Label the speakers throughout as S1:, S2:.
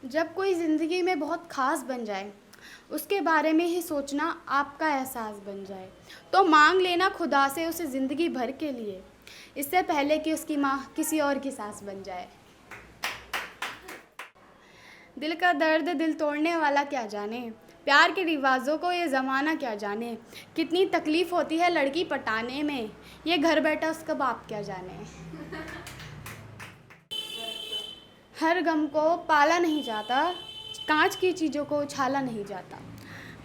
S1: जब कोई ज़िंदगी में बहुत ख़ास बन जाए, उसके बारे में ही सोचना आपका एहसास बन जाए, तो मांग लेना खुदा से उसे ज़िंदगी भर के लिए, इससे पहले कि उसकी माँ किसी और की सास बन जाए। दिल का दर्द दिल तोड़ने वाला क्या जाने, प्यार के रिवाजों को ये ज़माना क्या जाने, कितनी तकलीफ़ होती है लड़की पटाने में, ये घर बैठा उसका बाप क्या जाने। हर गम को पाला नहीं जाता, कांच की चीज़ों को उछाला नहीं जाता।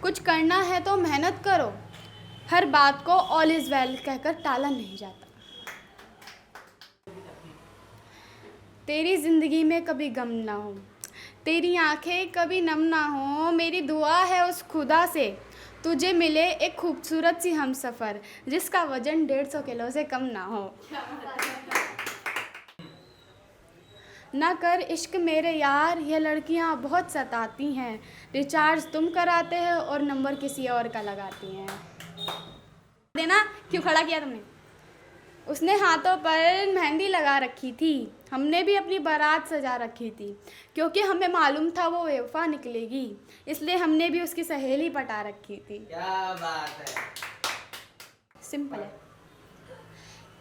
S1: कुछ करना है तो मेहनत करो, हर बात को ऑल इज़ वेल कहकर टाला नहीं जाता। तेरी ज़िंदगी में कभी गम ना हो, तेरी आंखें कभी नम ना हो, मेरी दुआ है उस खुदा से तुझे मिले एक खूबसूरत सी हमसफ़र जिसका वज़न 150 किलो से कम ना हो। ना कर इश्क मेरे यार, ये लड़कियां बहुत सताती हैं, रिचार्ज तुम कराते हो और नंबर किसी और का लगाती हैं। देना क्यों खड़ा किया तुमने? उसने हाथों पर मेहंदी लगा रखी थी, हमने भी अपनी बारात सजा रखी थी, क्योंकि हमें मालूम था वो बेवफा निकलेगी, इसलिए हमने भी उसकी सहेली पटा रखी थी।
S2: क्या बात है।
S1: सिंपल है।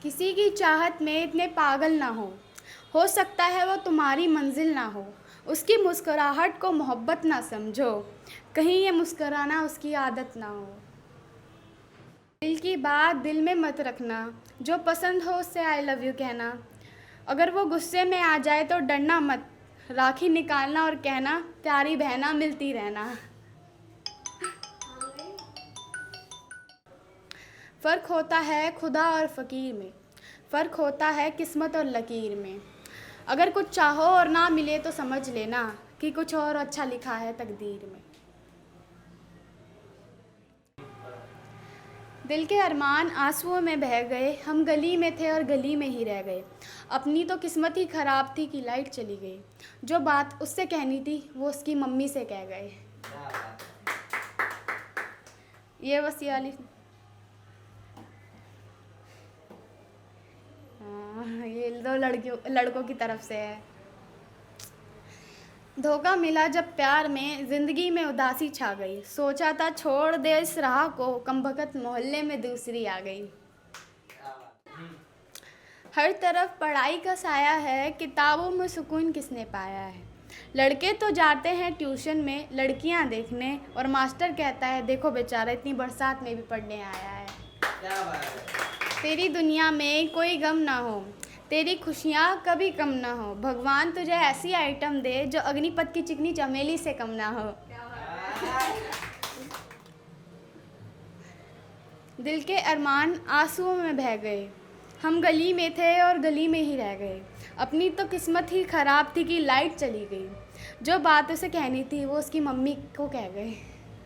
S1: किसी की चाहत में इतने पागल ना हो सकता है वो तुम्हारी मंजिल ना हो, उसकी मुस्कुराहट को मोहब्बत ना समझो, कहीं ये मुस्कुराना उसकी आदत ना हो। दिल की बात दिल में मत रखना, जो पसंद हो उससे आई लव यू कहना, अगर वो गुस्से में आ जाए तो डरना मत, राखी निकालना और कहना प्यारी बहना मिलती रहना। फ़र्क होता है खुदा और फ़कीर में, फ़र्क होता है किस्मत और लकीर में, अगर कुछ चाहो और ना मिले तो समझ लेना कि कुछ और अच्छा लिखा है तकदीर में। दिल के अरमान आंसुओं में बह गए, हम गली में थे और गली में ही रह गए, अपनी तो किस्मत ही ख़राब थी कि लाइट चली गई, जो बात उससे कहनी थी वो उसकी मम्मी से कह गए। ये बस ये वाली ये दो लड़कों की तरफ से है। धोखा मिला जब प्यार में, ज़िंदगी में उदासी छा गई, सोचा था छोड़ दे इस राह को, कमबख्त मोहल्ले में दूसरी आ गई। हर तरफ पढ़ाई का साया है, किताबों में सुकून किसने पाया है, लड़के तो जाते हैं ट्यूशन में लड़कियां देखने, और मास्टर कहता है देखो बेचारा इतनी बरसात में भी पढ़ने आया है।
S2: क्या बात है।
S1: तेरी दुनिया में कोई गम ना हो, तेरी खुशियाँ कभी कम ना हो, भगवान तुझे ऐसी आइटम दे जो अग्निपथ की चिकनी चमेली से कम ना हो। दिल के अरमान आंसुओं में बह गए, हम गली में थे और गली में ही रह गए, अपनी तो किस्मत ही ख़राब थी कि लाइट चली गई, जो बात उसे कहनी थी वो उसकी मम्मी को कह गए।